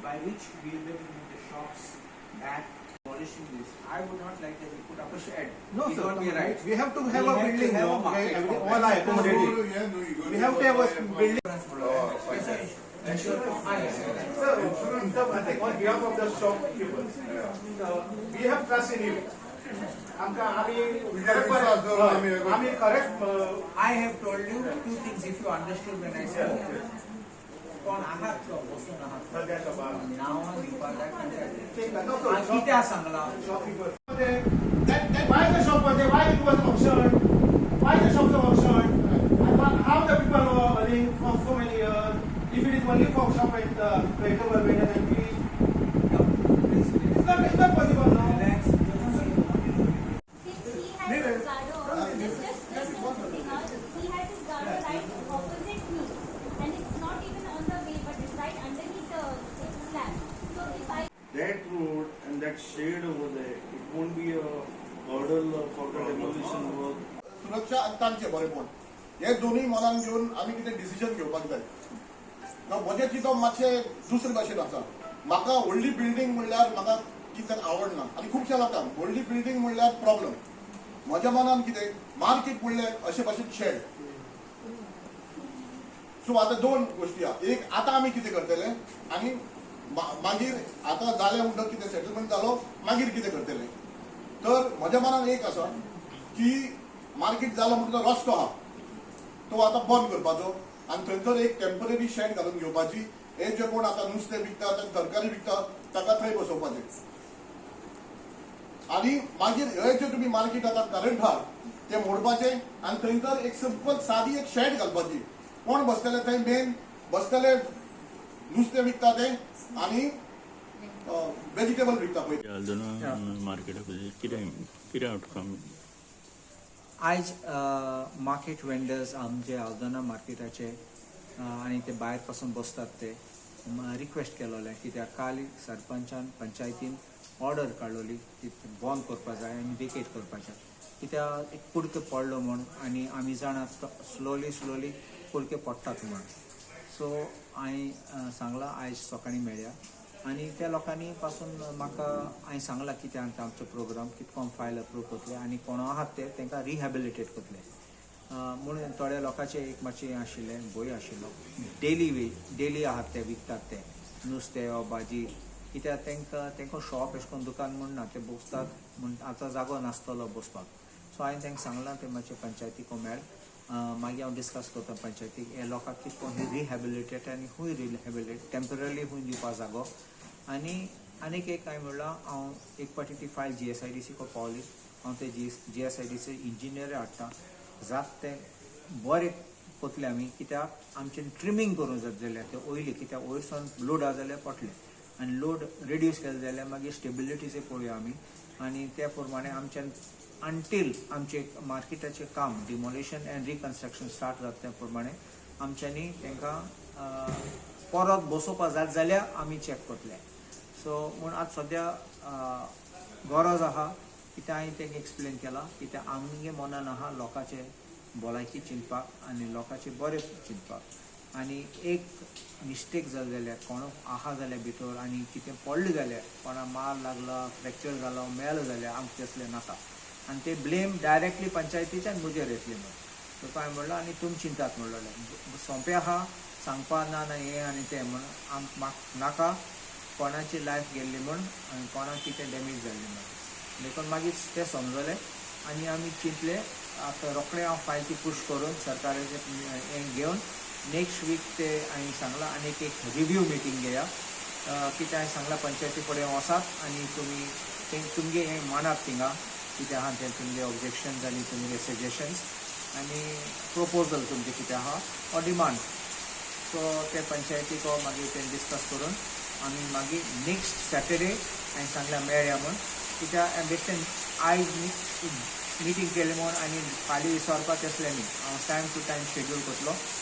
by which we will make the shops back polishing this. I would not like that we put up a shed. No, it sir. won't be right. We have to have a building. Have a No, market all are accommodated. We have to have a building. Sir, I think on behalf of the shopkeepers, we have trust in you. आम्ही correct. I have told you two things if you understood when I spoke. कोण आहात बसून आहात नाव किती सांगला Why the shop was there? Why it was auctioned? Why the shop was auctioned? And how the people were earning for so many years? If it is only for shop and the vegetable vendor and please. It's not possible now. Since he has his garden, just he has his garden right opposite me, and it's not even on the way, but it's right underneath the slab. So if I that road and that shade over there, it won't be a hurdle for the demolition work. सुरक्षा आणि तांचे बरेपण हे दोन्ही मनान घेऊन आम्ही कितें decision घेवपाक जाय म्हजें चिंतप मातशें दुसरे भाशेन आसा म्हाका व्हडली बिल्डींग म्हणल्यार म्हाका कितें आवडना आनी खुबशे लोकांक व्हडली बिल्डींग म्हणल्यार प्रॉब्लम म्हज्या मनान कितें मार्केट म्हणल्यार अशे भाशेन शेड सो आतां दोन गोश्टी आहा एक आतां आमी कितें करतले आनी मागीर आतां जालें म्हणटच कितें सेटलमेंट जालो मागीर कितें करतले तर म्हज्या मनान एक आसा की मार्केट जालो म्हणटलो रस्तो आहा तो आतां बंद करपाचो आनी थंयसर एक टेम्पररी शेड घालून घेवपाची हे जे कोण आतां नुस्तें विकता तरकारी विकता ताका थंय बसोवपाचें आनी मागीर हे जे तुमी मार्केट आतां करंट आहा ते मोडपाचें आनी थंयसर एक सिंपल सादी एक शेड घालपाची कोण बसतले थंय मेन बसतले नुस्तें विकता ते आनी वेजिटेबल विकता पळय मार्केट कितें आउटकम आयज मार्केट वेंडर्स आमचे आल्दोना मार्केटाचे आनी ते भायर पासून बसतात ते रिक्वेस्ट केलोले कित्याक काल सरपंचान पंचायतीन ऑर्डर काडलोली ती बंद करपा जाय आनी वेकेट करपाचें कित्याक एक कुडके पडलो म्हूण आनी आमी जाणात स्लोली कुडके पडटात म्हूण सो हांवें सांगलां आयज सकाळीं मेळ्या आनी त्या लोकांनी पासून म्हाका हांवें सांगलां कितें आमचो प्रोग्राम कितको फायल अप्रूव करतले आनी कोण आहात ते तांकां रिहॅबिलिटेट करतले म्हणून थोड्या लोकांचें एक मातशें आशिल्लें भंय आशिल्लो डेली आहात ते विकतात ते नुस्तें वा भाजी कित्याक तांकां शॉप अशें करून दुकान म्हूण ना ते बसतात म्हूण आतां जागो नासतलो बसपाक सो हांवें तांकां सांगलां ते मातशें पंचायतीक मेळ मागीर हांव डिस्कस करता पंचायतीक हे लोकांक कितको रिहॅबिलिटेट आनी खूंय रिहॅबिलिटेट टेम्पररी खूंय दिवपा जागो आनी आनीक एक हांवें म्हणलां हांव एक पाटी ती फायल GSIDC को पावली हांव ते GSIDC इंजिनियर हाडटा जात ते बरें कोतले आमी कित्याक आमचें ट्रिमींग करूंक जाय जाल्यार ते ओयली कित्याक वयरसून लोड आहा जाल्यार पडले आनी लोड रिड्यूस केले जाल्यार मागीर स्टेबिलिटीचे पळोवया आमी आनी त्या प्रमाणे आमच्यान अंटील आमचे मार्केटाचें काम डिमोलिशन एंड रिकन्स्ट्रक्शन स्टार्ट जाता त्या प्रमाणे आमच्यांनी तांकां परत बसोवपा जाय जाल्यार आमी चॅक करतले सो म्हूण आज सद्या गरज आहा कित्याक हांवें तांकां एक्सप्लेन केलां कित्याक आमगे मनान आहा लोकांचे भलायकी चिंतपाक आनी लोकांचे बरें चिंतपाक आनी एक मिस्टेक जाली जाल्यार कोण आहा जाल्यार भितर आनी कितें पडलें जाल्यार कोणा मार लागलो फ्रॅक्चर जालो मेलो जाल्यार आमकां तसलें नाका आनी ते ब्लेम डायरेक्टली पंचायतीच्यान म्हजेर येतले म्हणून सो हांवें म्हणलो आनी तुमी चिंतात म्हणलें सोंपें आहा सांगपा ना हें आनी तें म्हण म्हाका नाका कोणाची लायफ गेल्ली म्हूण आनी कोणाक कितें डॅमेज जाल्ली म्हूण देखून मागीर ते समजलें आनी आमी चिंतले आतां रोखडें हांव फायल ती पुश करून सरकाराचें हें घेवन नेक्स्ट वीक ते हांवें सांगलां आनी एक रिव्यू मिटींग घेया कित्याक हांवें सांगलां पंचायती फुडें वचात आनी तुमी तुमगे हें मानात थिंगा कितें आहा तें तुमगे ऑब्जेक्शन्स आनी तुमगे सजेशन्स आनी प्रोपोजल तुमचें कितें आहा ऑर डिमांड सो ते पंचायतीक मागीर तें डिस्कस करून आमी मागीर नेक्स्ट सॅटर्डे हांवें सांगलां मेळया म्हूण कित्याक बेश्टेन आयज मिटींग केली म्हूण आनी फाल्यां विसरपाक तसलें न्ही हांव टायम टू टायम शेड्यूल करतलो